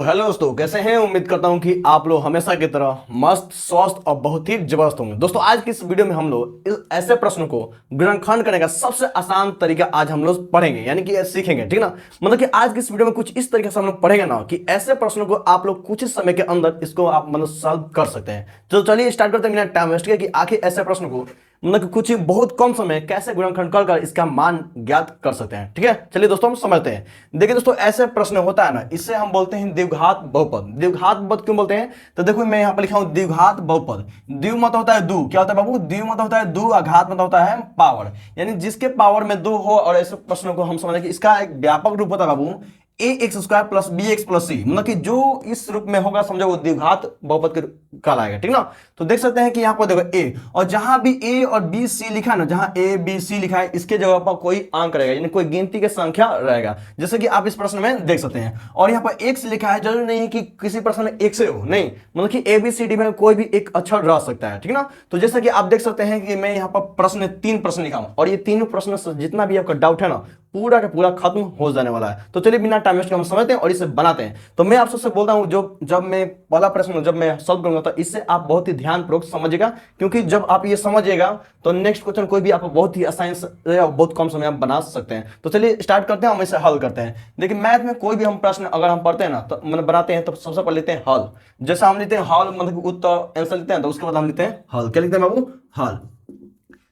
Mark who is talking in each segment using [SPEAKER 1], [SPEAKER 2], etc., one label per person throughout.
[SPEAKER 1] Hello दोस्तों, कैसे हैं। उम्मीद करता हूं कि आप लोग हमेशा की तरह मस्त, स्वस्थ और बहुत ही जबरदस्त होंगे। दोस्तों, आज की इस वीडियो में हम लोग ऐसे प्रश्नों को गुणनखंड करने का सबसे आसान तरीका आज हम लोग पढ़ेंगे, यानी कि सीखेंगे, ठीक ना। मतलब कि आज की इस वीडियो में कुछ इस तरीके से हम लोग पढ़ेंगे ना कि ऐसे प्रश्नों को आप लोग कुछ ही समय के अंदर इसको आप मतलब सॉल्व कर सकते हैं। तो चलिए स्टार्ट करते हैं बिना टाइम वेस्ट किए कि आखिर ऐसे प्रश्न को मतलब कि कुछ ही बहुत कम समय कैसे गुणनखंड कर इसका मान ज्ञात कर सकते हैं। ठीक है, चलिए दोस्तों हम समझते हैं। देखिए दोस्तों, ऐसे प्रश्न होता है ना, इसे हम बोलते हैं द्विघात बहुपद। द्विघात बहुपद क्यों बोलते हैं? तो देखो मैं यहाँ पर लिखा हूं द्विघात बहुपद। द्वि मतलब होता है दो, क्या होता है बाबू? द्वि मतलब होता है दो, आघात मतलब होता है पावर, यानी जिसके पावर में दो हो। और ऐसे प्रश्नों को हम समझें कि इसका एक व्यापक रूप होता है बाबू A X square plus B X plus C, मतलब कि जो इस रूप में होगा समझो वो द्विघात बहुपद कहलाएगा। ठीक ना। तो देख सकते हैं कि यहाँ पर देखो ए, और जहां भी ए और बी सी लिखा है ना, जहां ए बी सी लिखा है इसके जगह पर कोई अंक रहेगा, यानी कोई गिनती की संख्या रहेगा, जैसे कि आप इस प्रश्न में देख सकते हैं। और यहाँ पर एक्स लिखा है, जरूरी नहीं है कि किसी प्रश्न में एक से हो, नहीं, मतलब कि ए बी सी डी में कोई भी एक अक्षर रह सकता है। ठीक ना। तो जैसा कि आप देख सकते हैं कि मैं यहाँ पर प्रश्न तीन प्रश्न लिखा हूं, और ये तीनों प्रश्न से जितना भी आपका डाउट है ना पूरा का पूरा खत्म हो जाने वाला है। तो चलिए बिना टाइम वेस्ट के हम समझते हैं और इसे बनाते हैं। तो मैं आप सबसे बोलता हूं, जो जब मैं पहला प्रश्न जब मैं सॉल्व करूंगा तो इससे आप बहुत ही ध्यानपूर्वक समझिएगा, क्योंकि जब आप ये समझिएगा तो नेक्स्ट क्वेश्चन कोई भी आप बहुत ही आसानी से बहुत कम समय में बना सकते हैं। तो चलिए स्टार्ट करते हैं, हम इसे हल करते हैं। देखिए मैथ में कोई भी हम प्रश्न अगर हम पढ़ते हैं ना, तो मतलब बनाते हैं, तो सबसे पहले लेते हैं हल। जैसा हम लेते हैं हल, मतलब उत्तर आंसर लेते हैं, तो उसके बाद हम लेते हैं हल। क्या लिखते हैं बाबू? हल।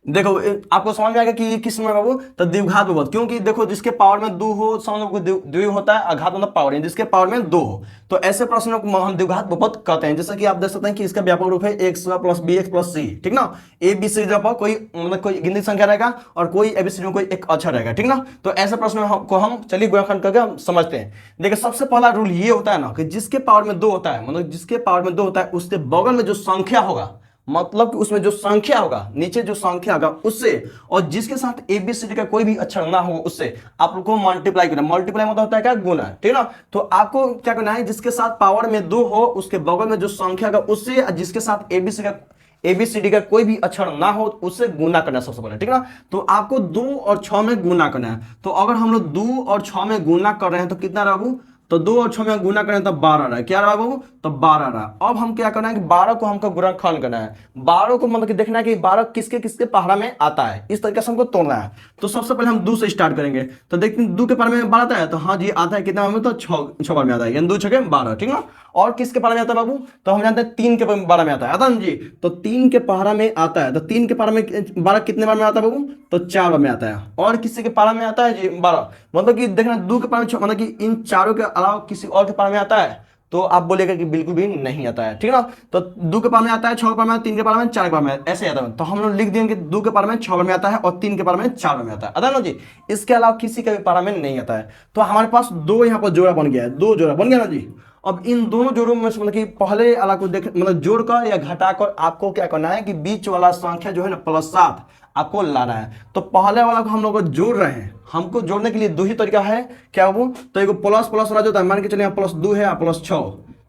[SPEAKER 1] देखो आपको समझ में आएगा कि ये किस में बाबू? तो द्विघात बहुपद, क्योंकि देखो जिसके पावर में दो हो समझ लो द्वि होता है, आघात मतलब पावर है, जिसके पावर में दो हो तो ऐसे प्रश्नों को हम द्विघात बहुपद कहते हैं। जैसे कि आप देख सकते हैं कि इसका व्यापक रूप है X plus B X plus C. ठीक ना। ए बी सी जब कोई मतलब कोई गिनती संख्या रहेगा और कोई एबीसी में कोई एक अक्षर रहेगा। ठीक ना। तो ऐसे प्रश्न को हम चलिए गुणनखंड करके हम समझते हैं। देखिए सबसे पहला रूल ये होता है ना कि जिसके पावर में दो होता है, मतलब जिसके पावर में दो होता है उसके बगल में जो संख्या होगा, मतलब कि उसमें जो संख्या होगा, नीचे जो संख्या होगा उससे, और जिसके साथ एबीसीडी का कोई भी अक्षर ना हो उससे आप लोग को मल्टीप्लाई करना। मल्टीप्लाई मतलब होता है क्या? गुना। ठीक ना। तो आपको क्या करना है, जिसके साथ पावर में दो हो उसके बगल में जो संख्या होगा उससे, जिसके साथ एबीसीडी का कोई भी अक्षर ना हो उससे गुना करना सबसे पहले। ठीक ना। तो आपको 2 और 6 में गुना करना है। तो अगर हम लोग 2 और 6 में गुना कर रहे हैं तो कितना रहा बाबू? तो 2 और 6 में गुना करें तो 12 रहा। क्या रहा बाबू? तो 12 रहा। अब हम क्या करना है कि 12 को हमको गुणनखंड करना है। 12 को मतलब कि देखना है कि 12 किसके किसके पहाड़ा में आता है, इस तरीके से हमको तोड़ना है। तो सबसे पहले हम 2 से स्टार्ट करेंगे। तो देखते हैं 2 के पहाड़ में 12 आता है, तो हाँ जी आता है। कितना में? तो 6 बार में आता है, यानी 2 6 12। ठीक ना। और किसके पहाड़ा में आता है बाबू? तो हम जानते हैं 3 के पहाड़ा में आता है। आता है जी। तो 3 के पहाड़ा में आता है, तो 3 के पहाड़ा में 12 कितने बार में आता है बाबू? तो 4 बार में आता है। और किसी के पहाड़ा में आता है जी 12, मतलब कि देखना 2 के पहाड़ा में मतलब कि इन चारों के अलावा किसी और के पहाड़ा में आता है, तो आप बोलेगा कि बिल्कुल भी नहीं आता है। ठीक है ना। तो 2 के पार में आता है, 6 के पार में, 3 के पार में, 4 के पार में, ऐसे आता है। तो हम लोग लिख देंगे 2 के पार में 6 बार में आता है और 3 के पार में 4 बार में आता है। आता है ना जी। इसके अलावा किसी के भी पारा में नहीं आता है। तो हमारे पास 2 यहाँ पर जोड़ा बन गया है, 2 जोड़ा बन गया ना जी। अब इन दोनों जोड़ों में से मतलब कि पहले वाला को देख मतलब जोड़कर या घटाकर आपको क्या करना है कि बीच वाला संख्या जो है ना +7 आपको लाना है। तो पहले वाला को हम लोग जोड़ रहे हैं। हमको जोड़ने के लिए 2 ही तरीका है। क्या वो? तो एक प्लस प्लस वाला जो होता है, मान के चलिए +2 है +6,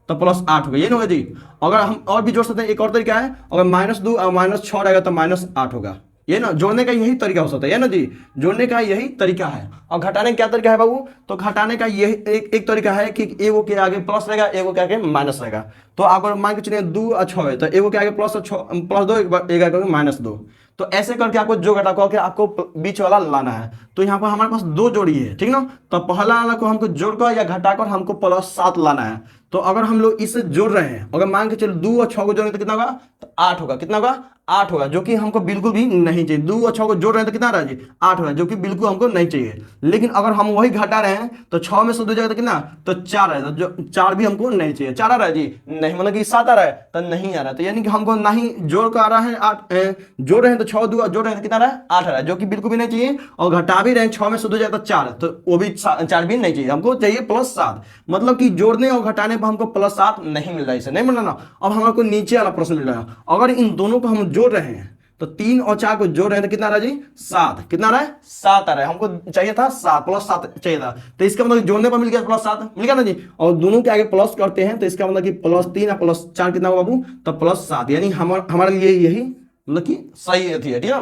[SPEAKER 1] तो +8 होगा, ये नहीं होगा जी। अगर हम और भी जोड़ सकते हैं, एक और तरीका है, अगर -2 और -6 रहेगा तो -8 होगा। ये ना जोड़ने का यही तरीका हो सकता है ना जी। जोड़ने का यही तरीका है। और घटाने का क्या तरीका है बाबू? तो घटाने का यही एक तरीका है कि एगो के आगे प्लस रहेगा, एगो के आगे माइनस रहेगा। तो अगर मान के चलिए 2 और 6 है, तो एगो के आगे +2, एक आगे -2। तो ऐसे करके आपको जो घटा करके आपको बीच वाला लाना है। तो यहाँ पर हमारे पास 2 जोड़ी है। ठीक ना। तो पहला वाला को हमको जोड़कर या घटाकर हमको +7 लाना है। तो अगर हम लोग इसे जोड़ रहे हैं, अगर मान के चलो 2 और 6 को जोड़ेंगे तो कितना होगा? तो 8 होगा। कितना होगा? 8 होगा, जो कि हमको बिल्कुल भी नहीं चाहिए। 2 और 6 को जोड़ रहे हैं तो कितना रहा जी? 8 होगा, जो कि बिल्कुल हमको नहीं चाहिए। लेकिन अगर हम वही घटा रहे हैं तो 6 में से 2 जाएगा तो कितना? तो 4 है, तो जो 4 भी हमको नहीं चाहिए। 4 आ रहा है जी? नहीं, मतलब कि 7 आ रहा है तो नहीं आ रहा है। तो यानी कि हमको ना ही जोड़ कर आ रहा है 8, जोड़ रहे हैं तो 6 2 जोड़ रहे हैं तो कितना रहा है? 8 आ रहा है, जो कि बिल्कुल भी नहीं चाहिए। और घटा भी रहे हैं, 6 में से 2 जाएगा तो 4, तो वो भी 4 भी नहीं चाहिए, हमको चाहिए +7। मतलब कि जोड़ने और घटाने पर हमको +7 नहीं मिल रहा है, इसे नहीं मिल रहा ना। अब हमको नीचे वाला प्रश्न मिल रहा है। अगर इन दोनों को हम जोड़ रहे हैं तो 3 और 4 को जोड़ रहे हैं तो कितना रहा जी? 7। कितना रहा है? 7 आ रहा है। हमको चाहिए था 7, +7 चाहिए था। तो इसका मतलब जोड़ने पर मिल गया +7, मिल गया ना जी। और दोनों के आगे प्लस करते हैं तो इसका मतलब कि +3 और +4 कितना होगा बाबू? तो +7, यानी हमारे लिए यही मतलब कि सही थी। ठीक है।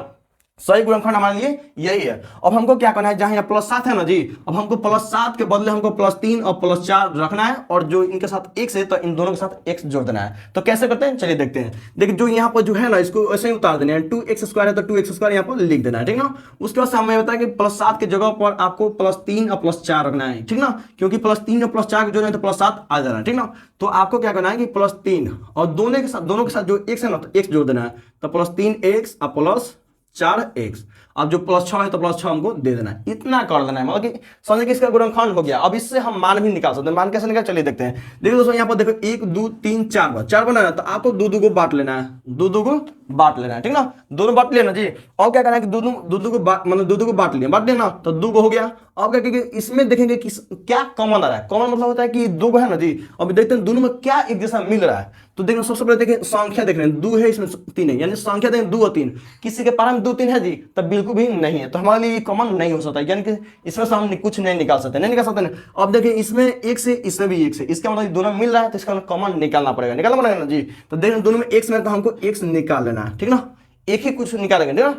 [SPEAKER 1] सही गुणनखंड हमारे लिए यही है। अब हमको क्या करना है, जहां यहाँ +7 है ना जी, अब हमको +7 के बदले हमको +3 और +4 रखना है, और जो इनके साथ x है तो इन दोनों के साथ x जोड़ देना है। तो कैसे करते हैं चलिए देखते हैं। देखिए जो यहाँ पर जो है ना, इसको ऐसे ही उतार देना है, 2x² है तो 2x² यहाँ पर लिख देना है, ठीक ना। उसके बाद हमें बताया कि +7 की जगह पर आपको +3 और +4 रखना है, ठीक ना, क्योंकि +3 और +4 जोड़ना है तो +7 आ जाना है, ठीक ना। तो आपको क्या करना है कि +3 और दोनों के साथ जो x है ना तो x जोड़ देना है, तो +3x और +4x। अब जो +6 है तो +6 हमको दे देना है, इतना कर देना है, मतलब कि समझे कि इसका गुणनखंड हो गया। अब इससे हम मान भी निकाल सकते हैं। मान कैसे निकाल चलिए देखते हैं। देखिए दोस्तों यहाँ पर देखो 1 2 3 4 बनाना है, तो आपको दो को बांट लेना है, दो बांट लेना है, ठीक ना, दोनों बांट लेना जी। और क्या करना है कि दो को मतलब दो को बांट लेना तो 2 हो गया। अब क्या करेंगे, इसमें देखेंगे कि क्या कॉमन आ रहा है। कॉमन मतलब होता है कि 2 है ना जी। अब देखते हैं दोनों में क्या एक जैसा मिल रहा है। तो देखो सबसे पहले देखिए संख्या देख रहे हैं, 2 है इसमें 3 है, यानी संख्या देखें 2 और 3। किसी के पारा में 2 3 है जी, तब बिल्कुल भी नहीं है, तो हमारे लिए कॉमन नहीं हो सकता, यानी कि इसमें से हम कुछ नहीं निकाल सकते, नहीं निकाल सकते ना। अब देखिए इसमें एक से इसमें भी एक से, इसका मतलब दोनों मिल रहा है तो इसका कॉमन निकालना पड़ेगा ना जी। तो देखिए दोनों में एक्स में तो हमको एक्स निकाल लेना है, ठीक ना, एक ही कुछ निकालेंगे, ठीक ना।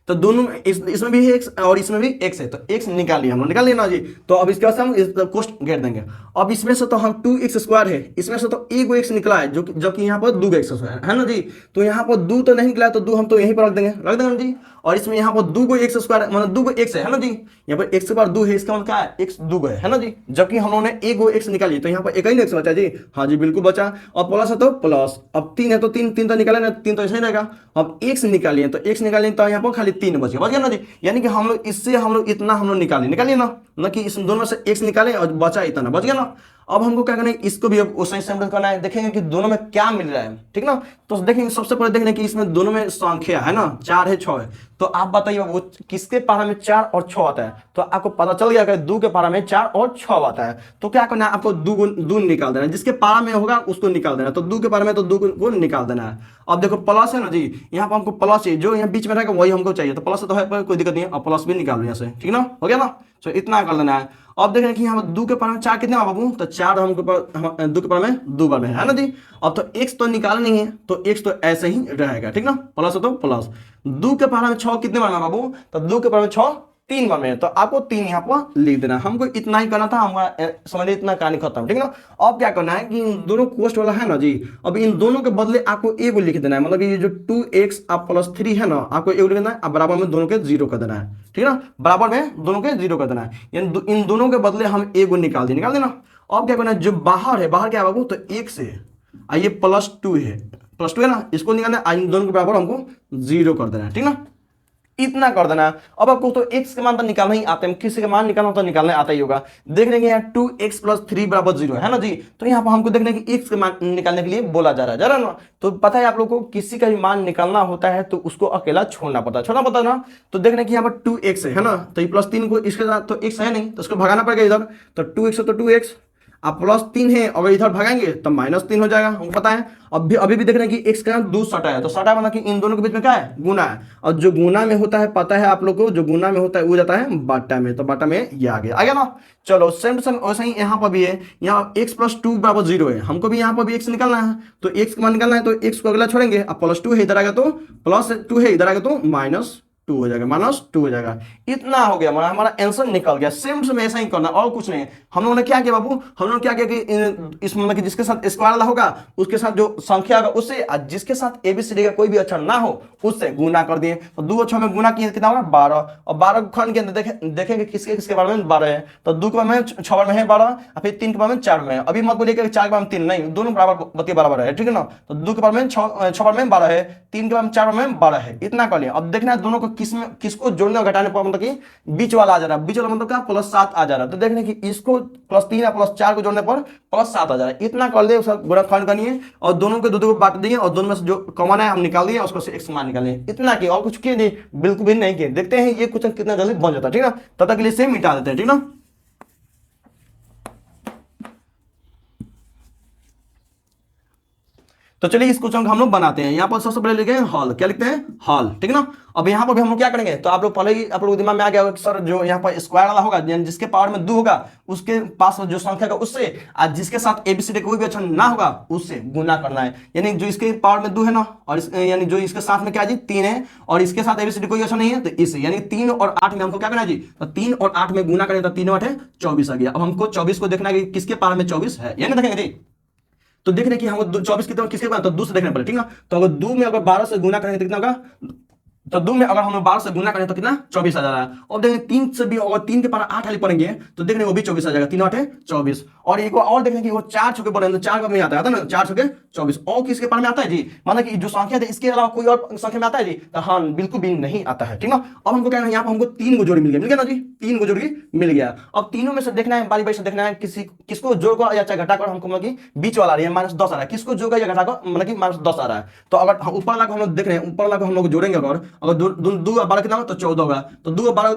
[SPEAKER 1] तो दोनों इसमें भी एक्स और इसमें भी एक्स है, तो एक्स निकाल लिया हम लोग, निकाल लिया ना जी। तो अब इसके बाद हम इस कोष्ट घेर देंगे। अब इसमें से तो हम 2x² है, इसमें से तो एक एक्स निकला है, जो कि यहाँ पर 2x² है ना जी। तो यहाँ पर 2 तो नहीं निकला है, तो 2 हम तो यहीं पर रख देंगे ना जी। और इसमें यहाँ पर 2x² मतलब 2 x है ना जी। यहाँ पर x के बाद 2 है, इसका मतलब क्या है, x 2 है ना जी। जबकि हम लोगों ने एक x निकाली, तो यहाँ पर एक ही x बचा जी। हाँ जी बिल्कुल बचा। और प्लस है तो प्लस, अब 3 है तो 3 तो निकाले ना, 3 तो ऐसे ही रहेगा। अब x निकालिए तो तो यहाँ पर खाली 3 बच गया ना जी। यानी कि हम लोग इससे हम लोग इतना हम लोग निकालिए ना कि इस दोनों में से x निकाले और बचा इतना, बच गया ना। अब हमको क्या करना है, इसको भी अब उसी सिंपल करना है, देखेंगे कि दोनों में क्या मिल रहा है, ठीक ना। तो देखेंगे सबसे पहले देखेंगे कि इसमें दोनों में संख्या है ना, 4 है 6 है। तो आप बताइए वो किसके पारा में 4 और 6 आता है। तो आपको पता चल गया कि 2 के पारा में 4 और 6 आता है। तो क्या करना है, आपको 2 निकाल देना है, जिसके पारा में होगा उसको निकाल देना है। तो 2 के पारा में तो 2 को निकाल देना है। अब देखो प्लस है ना जी, यहाँ पर हमको प्लस है, जो यहाँ बीच में रहेगा वही हमको चाहिए, तो प्लस तो है पर कोई दिक्कत नहीं है, और प्लस भी निकाल लिया से, ठीक ना, हो गया ना। तो इतना कर लेना है। अब देख रहे हैं कि यहाँ 2 के पारा में 4 कितने बाबू, तो 4 हमको 2 के पारा में 2 बार में है ना जी। अब तो x तो निकाल नहीं है, तो x तो ऐसे ही रहेगा, ठीक ना, प्लस है तो प्लस। 2 के पारा में 6 कितने बार में बाबू, तो 2 के पारा में 6 3 बार में, तो आपको 3 यहाँ पर लिख देना। हमको इतना ही करना था, हमारा समझिए इतना कहानी खत्म, ठीक ना। अब क्या करना है कि इन दोनों कोष्ट वाला है ना जी, अब इन दोनों के बदले आपको एगो लिख देना है, मतलब कि ये जो 2x आप +3 है ना, आपको एगो लिख देना है, अब बराबर में दोनों के 0 कर देना है, ठीक ना, बराबर में दोनों के 0 कर देना है। यानी इन दोनों के बदले हम एगो निकाल देना। अब क्या करना है, जो बाहर है, बाहर क्या है बाबू, तो 1 से ये +2 है, +2 है ना, इसको निकालना है, इन दोनों के बराबर हमको 0 कर देना है, ठीक ना, इतना कर देना है। अब आपको तो x के मान तो निकालना ही आता है, किसी का मान निकालना तो निकालना आता ही होगा। देख लेंगे यहाँ 2x + 3 = 0 है ना जी। तो यहाँ पर हमको देखने की x के मान निकालने के लिए बोला जा रहा है ना। तो पता है आप लोगों को, किसी का भी मान निकालना होता है तो उसको अकेला छोड़ना पड़ता है ना। तो देखने की यहाँ पर 2x है ना, तो ये +3 को इसके साथ तो x है नहीं, तो उसको भगाना पड़ेगा इधर, तो 2x है तो 2x, आप +3 है, अगर इधर भगाएंगे तो -3 हो जाएगा, हमको पता है। अभी भी देख रहे हैं कि x का 2 सटा है, तो सटा मतलब कि इन दोनों के बीच में क्या है, गुना है। और जो गुना में होता है, पता है आप लोग को, जो गुना में होता है वो जाता है बाटा में, तो बाटा में ये आ गया ना। चलो सेम टू सेम वैसे ही यहाँ पर भी है, यहाँ x + 2 = 0 है, हमको भी यहाँ पर भी x निकालना है। तो x का मान निकालना है, तो x को अगला छोड़ेंगे, अब +2 है इधर आएगा तो +2 है इधर आएगा तो -2 हो जाएगा, -2 हो जाएगा। इतना हो गया, हमारा आंसर निकल गया। सेम टू ऐसा ही करना और कुछ नहीं। हम लोगों ने क्या किया बाबू, हम लोगों ने क्या किया कि इस मतलब कि जिसके साथ स्क्वायर वाला होगा उसके साथ जो संख्या होगा उससे, और जिसके साथ ABCD का कोई भी अक्षर ना हो उससे गुना कर दिए। तो 2 और 6 में गुना किए कितना होगा 12, और 12 खंड के अंदर देखेंगे किसके बारे में 12 है, तो 2 के बारे में 6 बार में है 12, और फिर 3 के बारे में 4 में है। अभी मत बोलिए कि 4 के बारे में 3 नहीं, दोनों बराबर बत्ती बराबर है, ठीक है ना। तो 2 के बारे में 6 बार में 12 है, 3 के बारे में 4 बार में 12 है, इतना कर लिया। अब देखना है दोनों को किसको जोड़ने और घटाने पर मतलब कि बीच वाला आ जा रहा है, बीच वाला मतलब क्या +7 आ जा रहा है। तो देखने की इसको +3 या +4 को जोड़ने पर +7 आ जा रहा है, इतना कर दे, उसका गुणनखंड करनिए और दोनों के दो को बांट दिए, और दोनों में से जो कॉमन है हम निकाल दिए, उसको से x मान निकालिए, इतना किया और कुछ किए नहीं, बिल्कुल भी नहीं किए। देखते हैं ये क्वेश्चन कितना जल्दी बन जाता है, ठीक ना, तब तक के लिए सेम मिटा देते हैं, ठीक ना। तो चलिए इस क्वेश्चन को हम लोग बनाते हैं। यहाँ पर सबसे पहले लिखे हॉल, क्या लिखते हैं हॉल, ठीक है ना। अब यहाँ पर भी हम लोग क्या करेंगे, तो आप लोग पहले ही आप लोग दिमाग में आ गया होगा कि सर जो यहाँ पर स्क्वायर वाला होगा यानी जिसके पावर में 2 होगा उसके पास जो संख्या होगा उससे, और जिसके साथ एबीसीडी कोई भी अक्षर ना होगा उससे गुना करना है। यानी जो इसके पावर में 2 है ना, और यानी जो इसके साथ में क्या जी 3 है, और इसके साथ एबीसीडी कोई अक्षर नहीं है, तो इसे यानी 3 और 8 में हमको क्या करना है जी, तो 3 और 8 में गुना करें तो 3 और 8 है 24 आ गया। अब हमको 24 को देखना है कि किसके पावर में 24 है, यानी देखेंगे जी। तो देख रहे कि हमको 24 कितने किसके पास, तो 2 से देखना पड़ेगा, ठीक ना। तो अगर 2 में अगर 12 से गुना करेंगे तो कितना होगा, तो 2 में अगर हम 12 से गुना करें तो कितना 24 आ जा रहा है। और देखेंगे 3 से भी अगर 3 के पावर 8 वाली पढ़ेंगे तो देख रहे वो भी 24 आ जाएगा, 3 8 है 24। और एक और देखेंगे कि वो 4 छुके पढ़ेंगे तो 4 में आता है ना, 4 छुके 24। और किसके पावर में आता है जी, मतलब कि जो संख्या है इसके अलावा कोई और संख्या में आता है जी, तो हाँ बिल्कुल भी नहीं आता है, ठीक ना। अब हमको क्या है, यहाँ पर हमको 3 को जोड़ी मिल गया ना जी, 3 को जोड़ी मिल गया। अब तीनों में से देखना है, बारी बारी से देखना है किसको जोड़कर या घटाकर हमको मतलब कि बीच वाला आ रही है -10 आ रहा है, किसको जोड़कर या घटाकर मतलब कि -10 आ रहा है। तो अगर ऊपर वाला को हम लोग देख रहे हैं, ऊपर वाला को हम लोग जोड़ेंगे, अगर 2 और 12 कितना होगा, तो 14 होगा। तो 2 और 12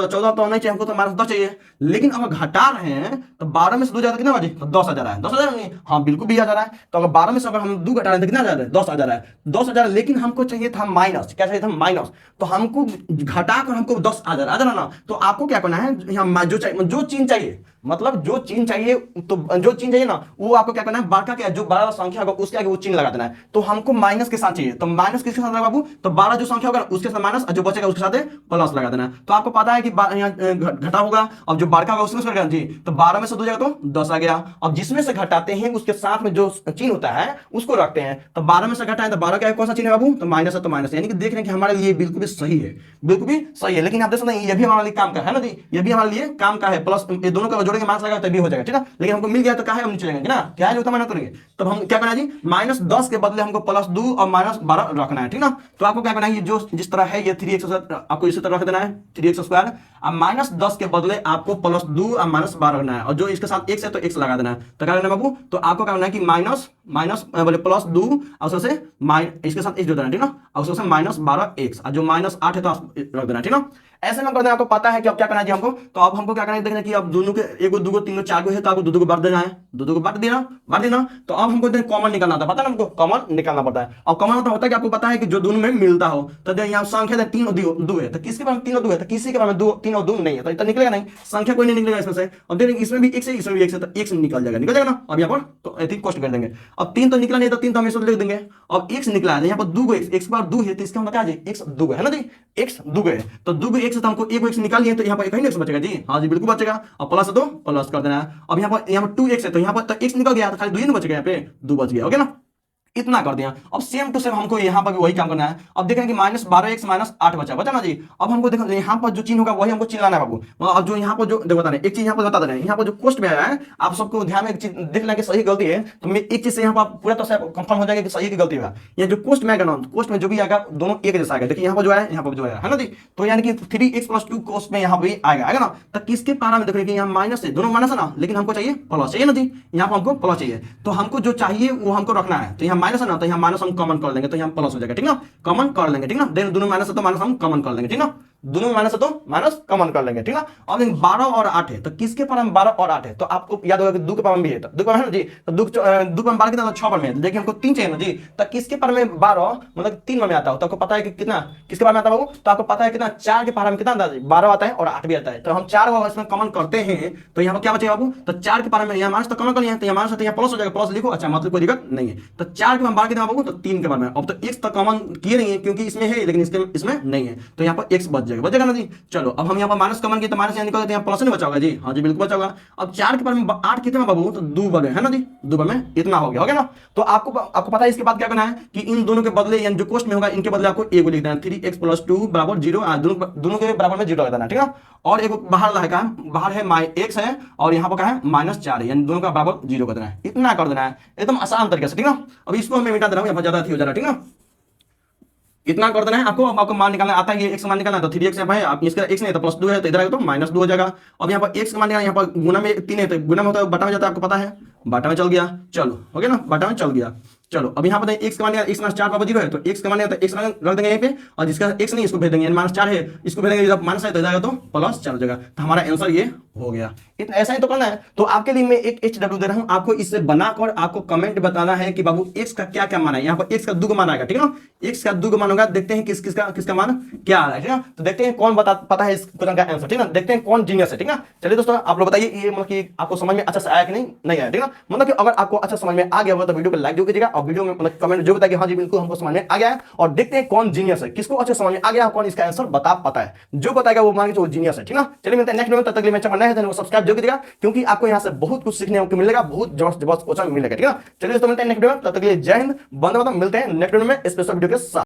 [SPEAKER 1] 14 तो नहीं चाहिए हमको, तो -10 चाहिए। लेकिन अगर घटा रहे हैं तो 12 में से 2 जाता कितना बजे, तो 10 आ जा रहा है, 10 आ जा रहा है, हाँ बिल्कुल भी आ जा रहा है। तो अगर 12 में से अगर हम 2 घटा रहे हैं तो कितना आ जा रहा है, 10 आ जा रहा है, 10 आ जा रहा है। लेकिन हमको चाहिए था माइनस, क्या चाहिए था माइनस, तो हमको घटाकर हमको 10 आ जा रहा है ना। तो आपको क्या करना है, यहाँ जो चीज चाहिए, मतलब जो चिन्ह चाहिए, तो जो चिन्ह चाहिए ना वो आपको क्या करना है, बाका क्या जो 12 संख्या होगा उसके आगे वो चिन्ह लगा देना है। तो हमको माइनस के साथ चाहिए, तो माइनस किसके साथ लगा बाबू, तो 12 जो संख्या होगा उसके साथ माइनस, और जो बचेगा उसके साथ प्लस लगा देना है। तो आपको पता है कि यहाँ घटा होगा, अब जो बारका होगा उसमें से जी, तो 12 में से 2 जाएगा तो 10 आ गया। अब जिसमें से घटाते हैं उसके साथ में जो चिन्ह होता है उसको रखते हैं। तो 12 में से घटाएं तो 12 क्या है, कौन सा चिन्ह है बाबू, तो माइनस है, तो माइनस, यानी कि देख रहे हैं कि हमारे लिए बिल्कुल भी सही है, बिल्कुल भी सही है। लेकिन आप देख सकते हैं ये भी हमारे लिए काम का है ना जी, ये भी हमारे लिए काम का है, प्लस ये दोनों का जोड़ेंगे माइनस लगा तभी हो जाएगा, ठीक है। लेकिन हमको मिल गया तो क्या है, हम नीचे लेंगे ना, क्या है जो मेहनत करेंगे। तब हम क्या करना है जी, -10 के बदले हमको +2 और -12 रखना है, ठीक ना। तो आपको क्या करना है, जो जिस तरह है ये 3x आपको इसी तरह रख देना है, 3x²। अब -10 के बदले आपको +2 और -12 रखना है, और जो इसके साथ x है तो x लगा देना है। तो क्या करना है बाबू, तो आपको क्या करना है कि माइनस बोले +2 और उससे इसके साथ x जोड़ देना है, ठीक ना। और उससे -12x, और जो -8 है तो रख देना है, ठीक ना। ऐसे में करना है, आपको पता है कि अब क्या करना है जी हमको, तो अब हमको क्या करना है, देखना कि अब दोनों के 1 2 3 4 है, तो आपको 2 को बांट देना है, 2 को बांट देना। तो अब हमको कॉमन निकालना था, पता है ना हमको कॉमन निकालना पड़ता है। अब कॉमन होता है कि आपको पता है कि जो दोनों में मिलता हो, तो यहाँ संख्या 3 और 2 है, तो किसके पास 3 और 2 है, तो किसी के पास 3 और 2 नहीं है, तो निकलेगा नहीं, संख्या कोई नहीं निकलेगा इसमें से। अब देखिए इसमें भी x है, इसमें भी x है, तो x निकल जाएगा ना। अब यहाँ पर तो आई थिंक कॉस्ट कर देंगे। अब 3 तो निकला नहीं, तो 3 तो हम इसमें लिख देंगे। अब x निकला है, यहाँ पर 2 x बार 2 है, तो इसका मतलब क्या है, x 2 है ना जी, x 2 है, तो 2 x तो हमको 1 x निकाल लिए, तो यहाँ पर एक ही x बचेगा जी, हाँ जी बिल्कुल बचेगा। और प्लस है तो प्लस कर देना है। अब यहाँ पर 2x है, तो यहाँ पर तो x निकल गया, तो खाली 2 ही बच गया, यहाँ पे 2 बच गया, ओके ना। इतना कर दिया। अब सेम टू सेम हमको यहाँ पर भी वही काम करना है। अब देखें कि -12x -8 बचा ना जी। अब हमको देखो यहाँ पर जो चिन्ह होगा वही हमको चिन्ह लाना है बाबू। अब जो यहाँ पर जो देखो बता रहे एक चीज यहाँ पर बता रहे हैं, यहाँ पर जो कोष्ट में आया है, आप सबको ध्यान में एक चीज देख लें कि सही गलती है, तो मैं एक चीज से यहाँ पर पूरा तरह से कंफर्म हो जाएगा कि सही की गलती होगा। ये जो कोष्ट में आएगा ना, कोष्ट में जो भी आएगा दोनों एक जैसा आएगा। देखिए यहाँ पर जो है, यहाँ पर जो है ना जी, तो यानी कि 3x+2 कोष्ट में यहाँ पे आएगा ना। तो किसके पारा में देखिए यहाँ माइनस है, दोनों माइनस है ना, लेकिन हमको चाहिए प्लस चाहिए ना जी, यहाँ पर हमको प्लस चाहिए। तो हमको जो चाहिए वो हमको रखना है, तो यहाँ माइनस है ना, तो यहाँ माइनस हम कॉमन कर लेंगे, तो यहाँ प्लस हो जाएगा, ठीक ना। कॉमन कर लेंगे, ठीक ना। देन दोनों माइनस है तो माइनस हम कॉमन कर लेंगे, ठीक ना। दोनों में माइनस है तो माइनस कॉमन कर लेंगे, ठीक ना। और 12 और 8 है, तो किसके पावर में 12 और 8 है, तो आपको याद होगा कि 2 के पावर में भी है, तो 2 पावर है ना जी, तो 2 पावर 12 कितना, 6 पावर में है। देखिए हमको 3 चाहिए ना जी, तो किसके पावर में 12 मतलब 3 में आता हो, तो आपको पता है कि कितना किसके पावर में आता है, तो आपको पता है कितना 4 के पावर में कितना आता है, 12 आता है और 8 भी आता है। तो हम 4 को इसमें कॉमन करते हैं, तो यहाँ पर क्या बचेगा बाबू, तो 4 के पावर में यहाँ माइनस तो कॉमन कर लिया, तो यहाँ माइनस तो यहाँ प्लस हो जाएगा, प्लस लिखो, अच्छा मतलब कोई दिक्कत नहीं है। तो 4 के पावर 12 कितना बाबू, तो 3 के पावर में। अब तो x तो कॉमन किए नहीं है क्योंकि इसमें है, लेकिन इसमें नहीं है, तो यहाँ पर x बचेगा ना जी। चलो अब हम यहाँ पर माइनस कॉमन किए, तो माइनस यहाँ निकल जाते हैं, प्लस नहीं बचा होगा जी, हाँ जी बिल्कुल बचा होगा। अब 4 के पावर में 8 कितना बाबू, तो 2 बने है ना जी, 2 में इतना हो गया ना। तो आपको पता है इसके बाद क्या करना है कि इन दोनों के बदले यानी जो कोष्ट में होगा इनके बदले आपको a को लिख देना है, 3x+2 = 0, दोनों के बराबर में 0 लगा देना, ठीक है। और एक बाहर है, बाहर है x है, और यहाँ पर क्या है -4 है, यानी दोनों का बराबर 0 कर देना है, इतना कर देना है, एकदम आसान तरीके से, ठीक ना। अब इसको हमें मिटा दे रहा हूँ, यहाँ पर ज्यादा हो जा रहा है, ठीक ना। इतना कर देना है आपको। अब आपको मान निकालना आता है, ये x मान निकालना है, तो 3x है भाई, आप इसका x नहीं तो +2 है, तो इधर आएगा तो -2 हो जाएगा। अब यहाँ पर x का मान निकालना, यहाँ पर गुना में 3 है, तो गुना में होता है बटा में जाता है, आपको पता है, बाटा में चल गया, चलो हो गया ना, बाटा में चल गया। चलो अब यहाँ पर x का मान x -4 बराबर 0 है, तो x का मान तो x रख देंगे यहीं पे, और जिसका x नहीं इसको भेज देंगे, -4 है इसको भेज देंगे, जब माइनस है तो जाएगा तो +4 हो जाएगा। तो हमारा आंसर ये हो गया। इतना ऐसा ही तो करना है। तो आपके लिए मैं एक HW दे रहा हूं, आपको इसे बनाकर आपको कमेंट बताना है कि बाबू x का क्या क्या मान है। यहाँ पर x का 2 मान आएगा, ठीक है ना, x का 2 मान होगा। देखते हैं किसका मान क्या आ रहा है, ठीक है। तो देखते हैं कौन पता है इस क्वेश्चन का आंसर, ठीक है। देखते हैं कौन जीनियस है, ठीक है। चलिए दोस्तों आप लोग बताइए ये मतलब कि आपको समझ में अच्छा से आया कि नहीं आया, ठीक है। मतलब कि अगर आपको अच्छा समझ में आ गया होगा तो वीडियो को लाइक जो कीजिएगा और वीडियो में मतलब कमेंट जो बताइए हाँ जी बिल्कुल हमको समझ में आ गया है। और देखते हैं कौन जीनियस है, किसको अच्छा समझ में आ गया, कौन इसका आंसर बता पाता है। जो बताएगा वो मान के वो जीनियस है, ठीक है। चलिए मिलते हैं नेक्स्ट वीडियो में, तब तक के लिए मेरे चैनल है सब्सक्राइब जो कीजिएगा, क्योंकि आपको यहाँ से बहुत कुछ सीखने को मिलेगा, बहुत जबरदस्त क्वेश्चन मिलेगा, ठीक है। चलिए दोस्तों मिलते हैं नेक्स्ट वीडियो में, तब तक के लिए जय हिंद, वंदे मातरम। मिलते हैं नेक्स्ट वीडियो में स्पेशल वीडियो के साथ।